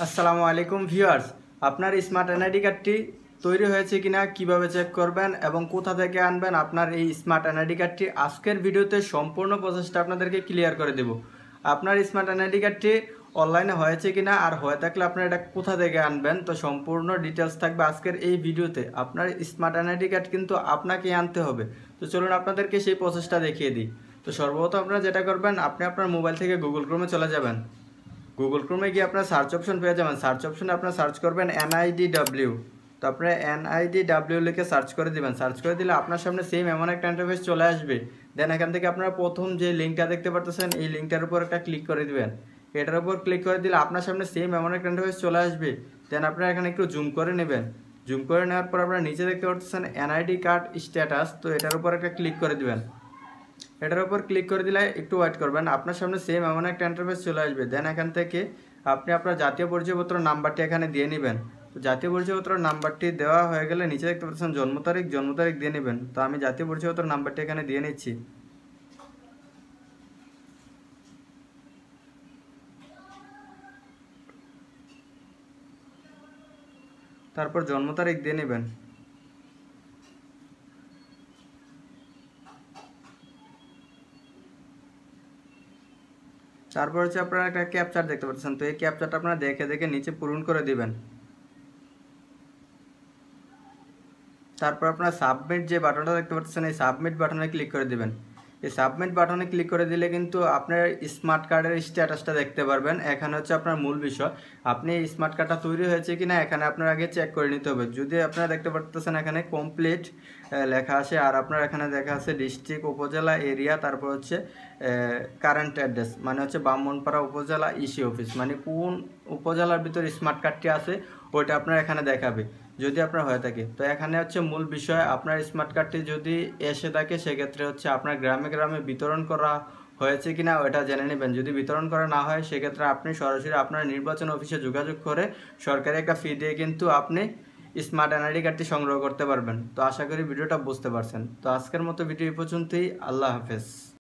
আসসালামু আলাইকুম ভিউয়ার্স, আপনার স্মার্ট এনআইডি কার্ডটি তৈরি হয়েছে কিনা কিভাবে চেক করবেন এবং কোথা থেকে আনবেন আপনার এই স্মার্ট এনআইডি কার্ডটি আজকের ভিডিওতে সম্পূর্ণ প্রসেসটা আপনাদেরকে ক্লিয়ার করে দেব। আপনার স্মার্ট এনআইডি কার্ডটি অনলাইনে হয়েছে কিনা আর হয়ে থাকলে আপনারা এটা কোথা থেকে আনবেন তো সম্পূর্ণ ডিটেলস থাকবে আজকের এই ভিডিওতে। আপনার স্মার্ট এনআইডি কার্ড কিন্তু আপনাকেই আনতে হবে। তো চলুন আপনাদেরকে সেই প্রসেসটা দেখিয়ে দিই। তো সর্বপ্রথম আপনারা যেটা করবেন, আপনি আপনার মোবাইল থেকে গুগল ক্রোমে চলে যাবেন। গুগল ক্রোমে গিয়ে আপনার সার্চ অপশন পেয়ে যাবেন। সার্চ অপশনে আপনার সার্চ করবেন NIDW। তো আপনার NIDW লিখে সার্চ করে দিবেন। সার্চ করে দিলে আপনার সামনে সেম এমন একটা ইন্টারফেস চলে আসবে। দেন এখান থেকে আপনারা প্রথম যে লিঙ্কটা দেখতে পারতেছেন এই লিঙ্কটার উপর একটা ক্লিক করে দিবেন। এটার উপর ক্লিক করে দিলে আপনার সামনে সেম এমন একটা ইন্টারফেস চলে আসবে। দেন আপনারা এখানে একটু জুম করে নেবেন। জুম করে নেওয়ার পর আপনারা নিচে দেখতে পাচ্ছেন NID কার্ড স্ট্যাটাস। তো এটার উপর একটা ক্লিক করে দিবেন। এটার উপর ক্লিক করে দিলে একটু ওয়েট করবেন, আপনার সামনে সেম এমন একটা ইন্টারফেস চলে আসবে। দেন এখান থেকে আপনি আপনার জাতীয় পরিচয়পত্র নাম্বারটি এখানে দিয়ে নেবেন। তো জাতীয় পরিচয়পত্র নাম্বারটি দেওয়া হয়ে গেলে নিচে দেখতে পাচ্ছেন জন্ম তারিখ দিয়ে নেবেন। তো আমি জাতীয় পরিচয়পত্র নাম্বারটি এখানে দিয়ে নিচ্ছি। তারপর জন্ম তারিখ দিয়ে নেবেন। তারপর হচ্ছে আপনারা একটা ক্যাপচার দেখতে পাচ্ছেন। তো এই ক্যাপচারটা আপনারা দেখে দেখে নিচে পূরণ করে দিবেন। তারপর আপনার সাবমিট যে বাটনটা দেখতে পাচ্ছেন এই সাবমিট বাটনে ক্লিক করে দিবেন। এই সাবমিট বাটনে ক্লিক করে দিলে কিন্তু আপনার স্মার্ট কার্ডের স্ট্যাটাসটা দেখতে পারবেন। এখানে হচ্ছে আপনার মূল বিষয়, আপনি স্মার্ট কার্ডটা তৈরি হয়েছে কিনা এখানে আপনার আগে চেক করে নিতে হবে। যদি আপনারা দেখতে পাচ্ছেন এখানে কমপ্লিট লেখা আছে আর আপনার এখানে দেখা আছে ডিস্ট্রিক্ট, উপজেলা, এরিয়া, তারপর হচ্ছে কারেন্ট অ্যাড্রেস মানে হচ্ছে ব্রাহ্মণপাড়া উপজেলা ইসি অফিস, মানে কোন উপজেলার ভিতর স্মার্ট কার্ডটি আছে ওইটা আপনার এখানে দেখাবে যদি আপনার হয়ে থাকে। তো এখানে হচ্ছে মূল বিষয়, আপনার স্মার্ট কার্ডটি যদি এসে থাকে সেক্ষেত্রে হচ্ছে আপনার গ্রামে গ্রামে বিতরণ করা হয়েছে কিনা ওটা জেনে নেবেন। যদি বিতরণ করা না হয় সেক্ষেত্রে আপনি সরাসরি আপনার নির্বাচন অফিসে যোগাযোগ করে সরকারি একটা ফি দিয়ে কিন্তু আপনি স্মার্ট এনআইডি কার্ডটি সংগ্রহ করতে পারবেন। তো আশা করি ভিডিওটা বুঝতে পারছেন। তো আজকের মতো ভিডিও এই পর্যন্তই। আল্লাহ হাফেজ।